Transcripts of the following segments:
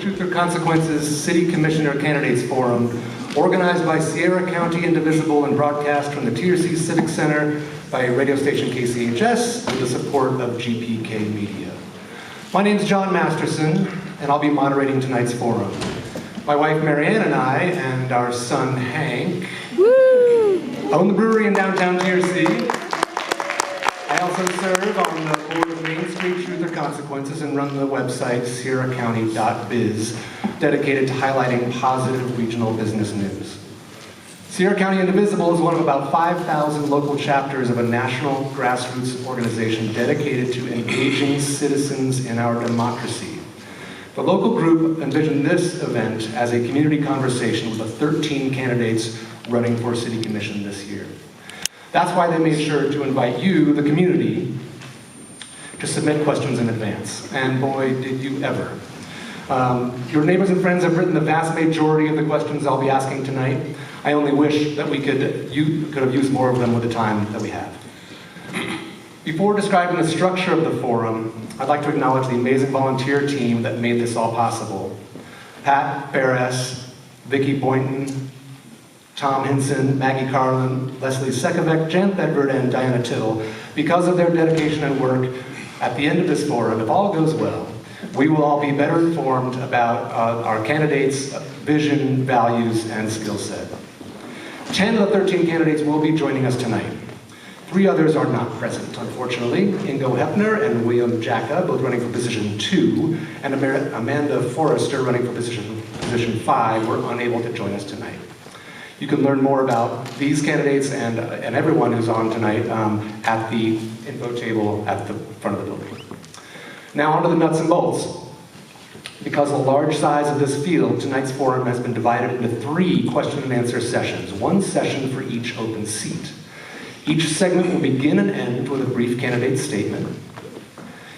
Truth or Consequences City Commissioner Candidates Forum, organized by Sierra County Indivisible and broadcast from the TRC Civic Center by radio station KCHS with the support of GPK Media. My name is John Masterson, and I'll be moderating tonight's forum. My wife Marianne and I, and our son Hank, own the brewery in downtown TRC. I also serve on the board of Main Street Truth or Consequences and run the website sierracounty.biz, dedicated to highlighting positive regional business news. Sierra County Indivisible is one of about 5,000 local chapters of a national grassroots organization dedicated to engaging citizens in our democracy. The local group envisioned this event as a community conversation with the 13 candidates running for City Commission this year. That's why they made sure to invite you, the community, to submit questions in advance. And boy, did you ever. Your neighbors and friends have written the vast majority of the questions I'll be asking tonight. I only wish that you could have used more of them with the time that we have. Before describing the structure of the forum, I'd like to acknowledge the amazing volunteer team that made this all possible. Pat Barras, Vicki Boynton, Tom Hinson, Maggie Carlin, Leslie Sekovic, Jan Thedford, and Diana Tittle. Because of their dedication and work, at the end of this forum, if all goes well, we will all be better informed about our candidates' vision, values, and skill set. 10 of the 13 candidates will be joining us tonight. 3 others are not present, unfortunately. Ingo Hefner and William Jacka, both running for position 2, and Amanda Forrester, running for position 5, were unable to join us tonight. You can learn more about these candidates and everyone who's on tonight at the info table at the front of the building. Now on to the nuts and bolts. Because of the large size of this field, tonight's forum has been divided into 3 question and answer sessions, 1 session for each open seat. Each segment will begin and end with a brief candidate statement.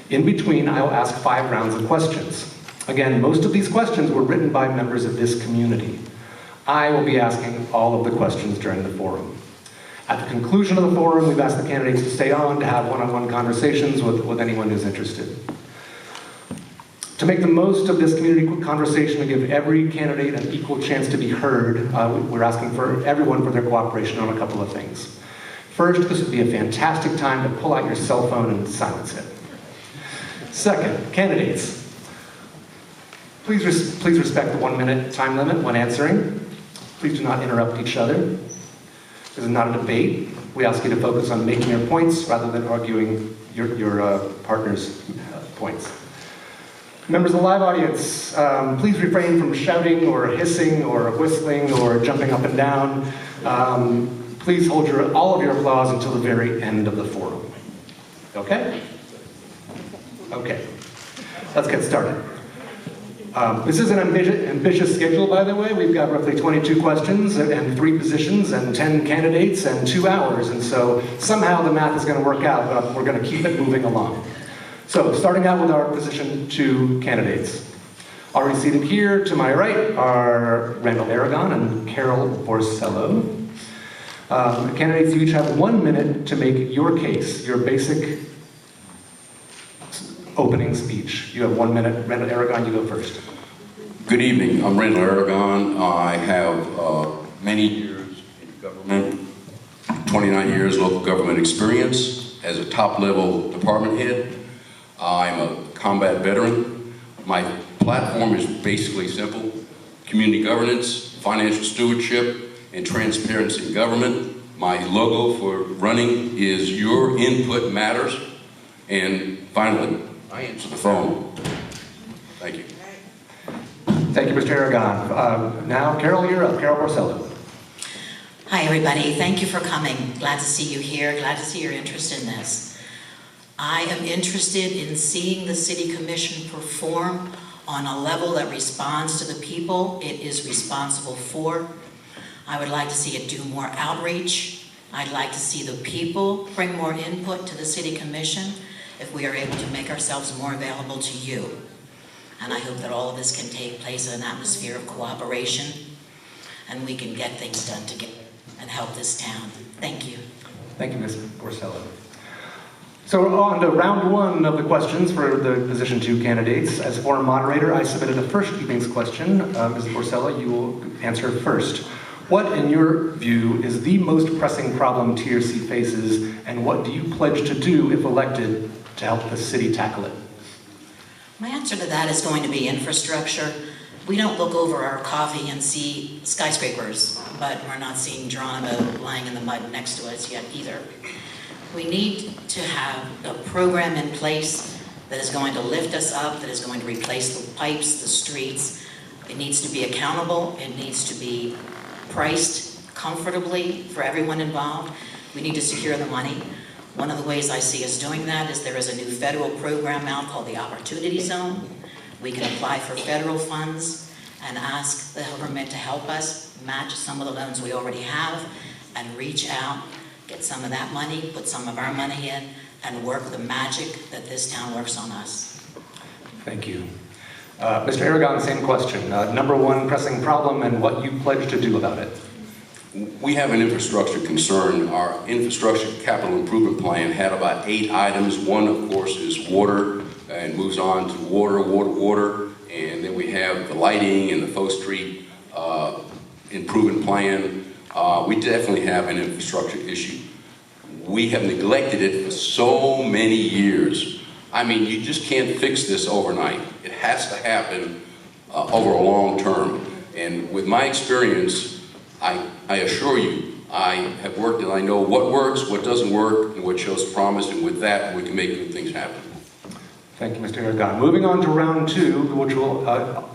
In between, I will ask 5 rounds of questions. Again, most of these questions were written by members of this community. I will be asking all of the questions during the forum. At the conclusion of the forum, we've asked the candidates to stay on to have one-on-one conversations with anyone who's interested. To make the most of this community conversation and give every candidate an equal chance to be heard, we're asking for everyone for their cooperation on a couple of things. First, this would be a fantastic time to pull out your cell phone and silence it. Second, candidates, please respect the 1-minute time limit when answering. Please do not interrupt each other. This is not a debate. We ask you to focus on making your points rather than arguing your partner's points. Members of the live audience, please refrain from shouting or hissing or whistling or jumping up and down. Please hold all of your applause until the very end of the forum. Okay? Okay. Let's get started. This is an ambitious schedule, by the way. We've got roughly 22 questions and 3 positions and 10 candidates and 2 hours. And so somehow the math is going to work out, but we're going to keep it moving along. So starting out with our position 2 candidates. Already seated here to my right are Randall Aragon and Carol Borsello. Candidates, you each have 1 minute to make your case, your basic opening speech. You have 1 minute. Randall Aragon, you go first. Good evening. I'm Randall Aragon. I have many years in government, 29 years local government experience as a top-level department head. I'm a combat veteran. My platform is basically simple: community governance, financial stewardship, and transparency in government. My logo for running is Your Input Matters. And finally, I answer the phone. Thank you. Thank you, Mr. Aragon. Now, Carol, you're up. Carol Borsello. Hi, everybody. Thank you for coming. Glad to see you here. Glad to see your interest in this. I am interested in seeing the City Commission perform on a level that responds to the people it is responsible for. I would like to see it do more outreach. I'd like to see the people bring more input to the City Commission if we are able to make ourselves more available to you. And I hope that all of this can take place in an atmosphere of cooperation and we can get things done together and help this town. Thank you. Thank you, Ms. Borsello. So we're on to round one of the questions for the position 2 candidates. As forum moderator, I submitted the first evening's question. Ms. Borsella, you will answer first. What, in your view, is the most pressing problem TRC faces, and what do you pledge to do, if elected, to help the city tackle it? My answer to that is going to be infrastructure. We don't look over our coffee and see skyscrapers, but we're not seeing Geronimo lying in the mud next to us yet either. We need to have a program in place that is going to lift us up, that is going to replace the pipes, the streets. It needs to be accountable. It needs to be priced comfortably for everyone involved. We need to secure the money. One of the ways I see us doing that is there is a new federal program out called the Opportunity Zone. We can apply for federal funds and ask the government to help us match some of the loans we already have and reach out, get some of that money, put some of our money in, and work the magic that this town works on us. Thank you. Mr. Aragon, same question. Number one pressing problem and what you pledge to do about it. We have an infrastructure concern. Our infrastructure capital improvement plan had about 8 items. One, of course, is water, and moves on to water. And then we have the lighting and the Faux Street improvement plan. We definitely have an infrastructure issue. We have neglected it for so many years. I mean, you just can't fix this overnight. It has to happen over a long term. And with my experience, I assure you, I have worked and I know what works, what doesn't work, and what shows promise, and with that, we can make good things happen. Thank you, Mr. Aragon. Moving on to round 2, which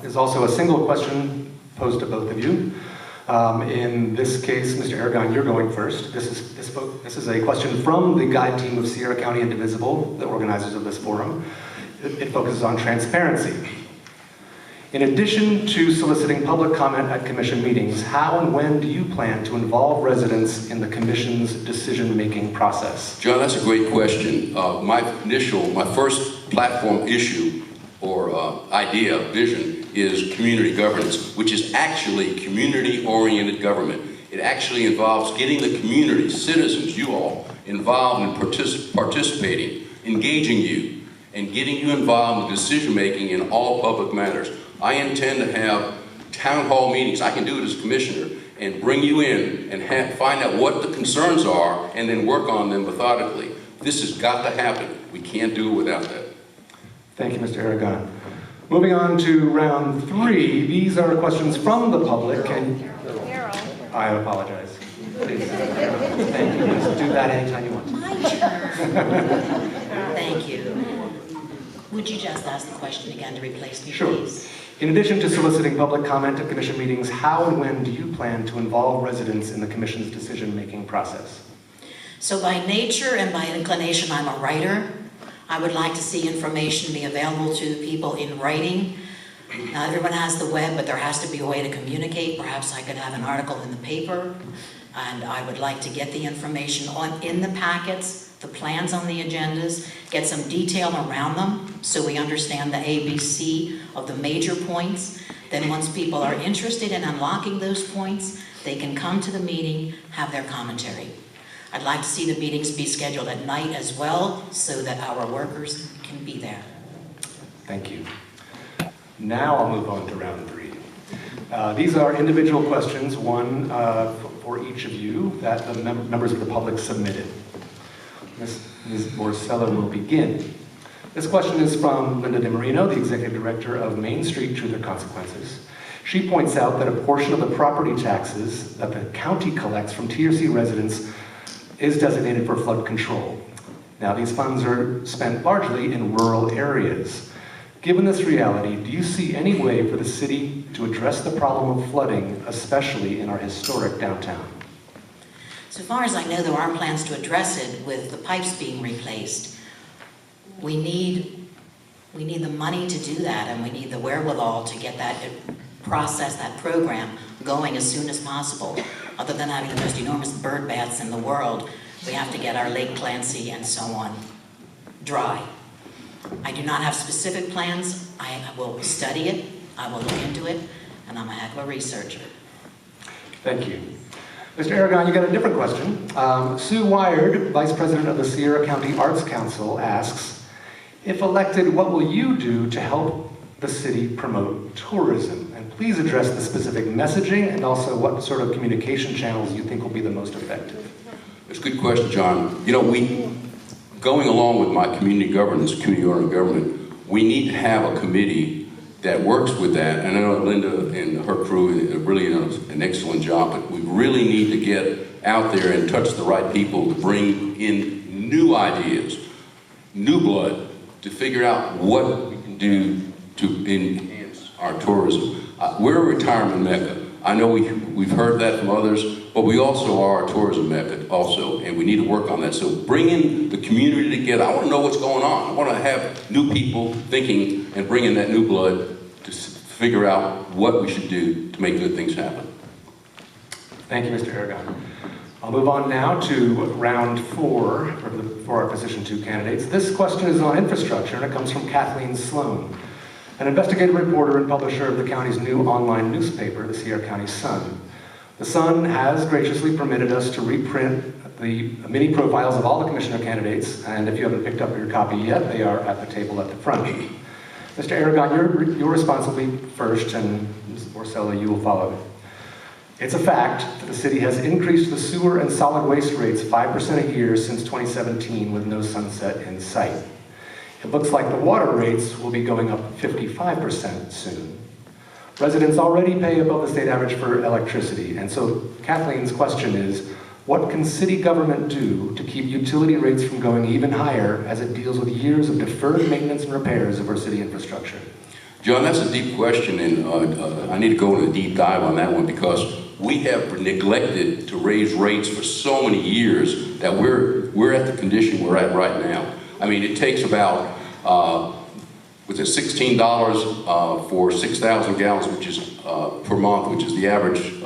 is also a single question posed to both of you. In this case, Mr. Aragon, you're going first. This is a question from the guide team of Sierra County Indivisible, the organizers of this forum. It focuses on transparency. In addition to soliciting public comment at commission meetings, how and when do you plan to involve residents in the commission's decision-making process? John, that's a great question. My first platform issue or idea, vision, is community governance, which is actually community-oriented government. It actually involves getting the community, citizens, you all, involved in participating, engaging you, and getting you involved in decision-making in all public matters. I intend to have town hall meetings, I can do it as commissioner, and bring you in and find out what the concerns are and then work on them methodically. This has got to happen. We can't do it without that. Thank you, Mr. Aragon. Moving on to round 3, these are questions from the public, and I apologize. Please. Thank you. Just do that anytime you want. My turn. Thank you. Would you just ask the question again to replace me, Sure. please? In addition to soliciting public comment at commission meetings, how and when do you plan to involve residents in the commission's decision-making process? So by nature and by inclination, I'm a writer. I would like to see information be available to people in writing. Not everyone has the web, but there has to be a way to communicate. Perhaps I could have an article in the paper, and I would like to get the information in the packets, the plans on the agendas, get some detail around them so we understand the ABC of the major points. Then once people are interested in unlocking those points, they can come to the meeting, have their commentary. I'd like to see the meetings be scheduled at night as well so that our workers can be there. Thank you. Now I'll move on to round 3. These are individual questions, one for each of you, that the members of the public submitted. Ms. Borsella will begin. This question is from Linda DiMarino, the Executive Director of Main Street Truth or Consequences. She points out that a portion of the property taxes that the county collects from TRC residents is designated for flood control. Now, these funds are spent largely in rural areas. Given this reality, do you see any way for the city to address the problem of flooding, especially in our historic downtown? So far as I know, there are plans to address it with the pipes being replaced. We need the money to do that, and we need the wherewithal to get that process, that program, going as soon as possible. Other than having the most enormous bird baths in the world, we have to get our Lake Clancy and so on dry. I do not have specific plans. I will study it, I will look into it, and I'm a heck of a researcher. Thank you. Mr. Aragon, you got a different question. Sue Wired, Vice President of the Sierra County Arts Council, asks, if elected, what will you do to help the city promote tourism? And please address the specific messaging and also what sort of communication channels you think will be the most effective. It's a good question, John. You know, going along with my community governance, community-oriented government, we need to have a committee that works with that. And I know Linda and her crew are really doing an excellent job, but we really need to get out there and touch the right people to bring in new ideas, new blood, to figure out what we can do to enhance our tourism. We're a retirement mecca. I know we've heard that from others, but we also are a tourism mecca also, and we need to work on that. So bringing the community together, I want to know what's going on. I want to have new people thinking and bringing that new blood to figure out what we should do to make good things happen. Thank you, Mr. Aragon. I'll move on now to round 4 for our position 2 candidates. This question is on infrastructure, and it comes from Kathleen Sloan, an investigative reporter and publisher of the county's new online newspaper, the Sierra County Sun. The Sun has graciously permitted us to reprint the mini profiles of all the commissioner candidates, and if you haven't picked up your copy yet, they are at the table at the front. Mr. Aragon, you're responsible first, and Ms. Borsella, you will follow. It's a fact that the city has increased the sewer and solid waste rates 5% a year since 2017 with no sunset in sight. It looks like the water rates will be going up 55% soon. Residents already pay above the state average for electricity, and so Kathleen's question is, what can city government do to keep utility rates from going even higher as it deals with years of deferred maintenance and repairs of our city infrastructure? John, that's a deep question, and I need to go into a deep dive on that one because we have neglected to raise rates for so many years that we're at the condition we're at right now. I mean, it takes about, was it $16 for 6,000 gallons, which is per month, which is the average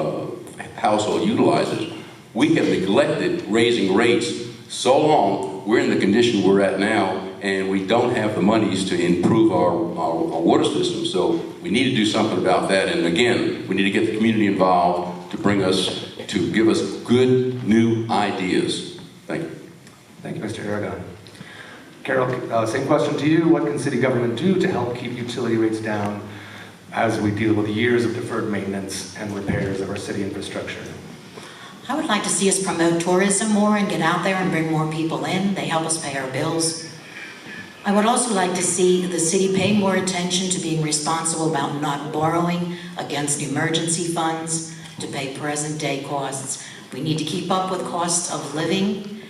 household utilizes. We have neglected raising rates so long, we're in the condition we're at now, and we don't have the monies to improve our water system. So we need to do something about that. And again, we need to get the community involved to give us good new ideas. Thank you. Thank you, Mr. Aragon. Carol, same question to you. What can city government do to help keep utility rates down as we deal with years of deferred maintenance and repairs of our city infrastructure? I would like to see us promote tourism more and get out there and bring more people in. They help us pay our bills. I would also like to see the city pay more attention to being responsible about not borrowing against emergency funds to pay present day costs. We need to keep up with costs of living,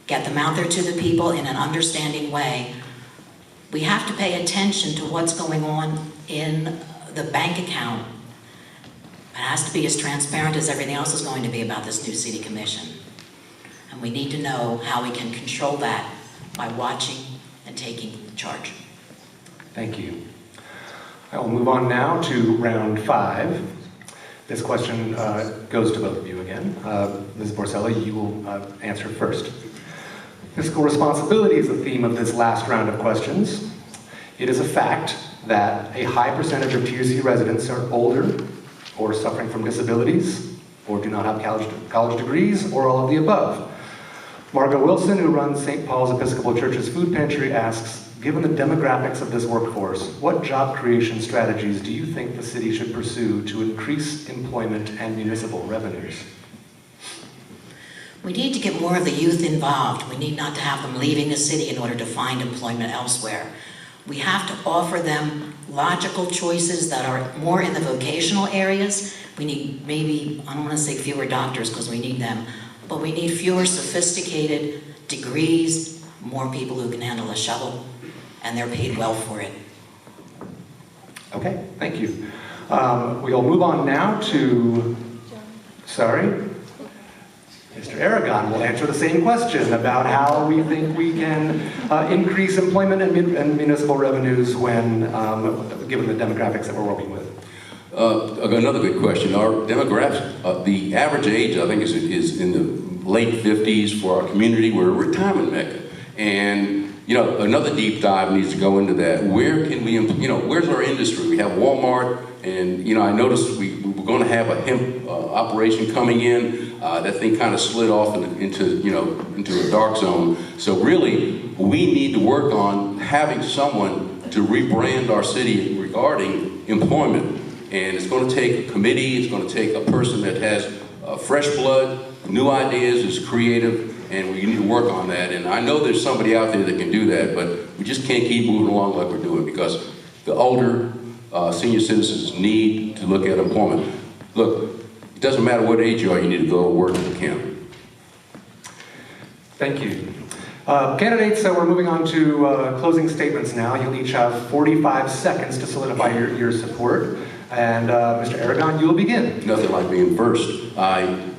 get them out there to the people in an understanding way. We have to pay attention to what's going on in the bank account. It has to be as transparent as everything else is going to be about this new city commission. And we need to know how we can control that by watching and taking charge. Thank you. I will move on now to round 5. This question goes to both of you again. Ms. Borsella, you will answer first. Fiscal responsibility is the theme of this last round of questions. It is a fact that a high percentage of TRC residents are older or suffering from disabilities or do not have college degrees or all of the above. Margot Wilson, who runs St. Paul's Episcopal Church's Food Pantry, asks, given the demographics of this workforce, what job creation strategies do you think the city should pursue to increase employment and municipal revenues? We need to get more of the youth involved. We need not to have them leaving the city in order to find employment elsewhere. We have to offer them logical choices that are more in the vocational areas. We need maybe, I don't want to say fewer doctors because we need them, but we need fewer sophisticated degrees, more people who can handle a shovel, and they're paid well for it. Okay, thank you. We'll move on now to, Mr. Aragon will answer the same question about how we think we can increase employment and municipal revenues when, given the demographics that we're working with. Another good question. Our demographics, the average age, I think, is in the late 50s for our community. We're a retirement mecca. And another deep dive needs to go into that. Where can we, where's our industry? We have Walmart, and, I noticed we're going to have a hemp operation coming in. That thing kind of slid off into a dark zone. So really, we need to work on having someone to rebrand our city regarding employment. And it's going to take a committee, it's going to take a person that has fresh blood, new ideas, is creative, and we need to work on that. And I know there's somebody out there that can do that, but we just can't keep moving along like we're doing, because the older senior citizens need to look at employment. Look, it doesn't matter what age you are, you need to go work if you can. Thank you. Candidates, we're moving on to closing statements now. You'll each have 45 seconds to solidify your support. And Mr. Aragon, you will begin. Nothing like being first.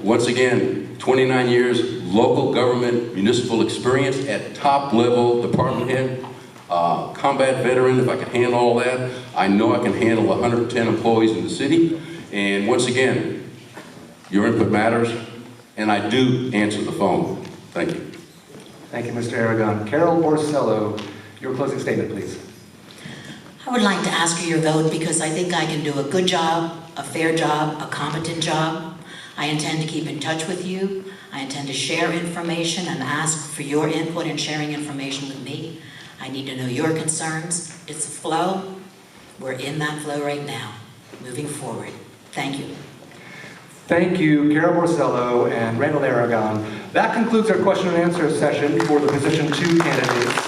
Once again, 29 years local government, municipal experience at top level department head, combat veteran, if I can handle all that. I know I can handle 110 employees in the city. And once again, your input matters, and I do answer the phone. Thank you. Thank you, Mr. Aragon. Carol Borsello, your closing statement, please. I would like to ask you your vote because I think I can do a good job, a fair job, a competent job. I intend to keep in touch with you. I intend to share information and ask for your input in sharing information with me. I need to know your concerns. It's a flow. We're in that flow right now, moving forward. Thank you. Thank you, Carol Borsello and Randall Aragon. That concludes our question and answer session for the position 2 candidates.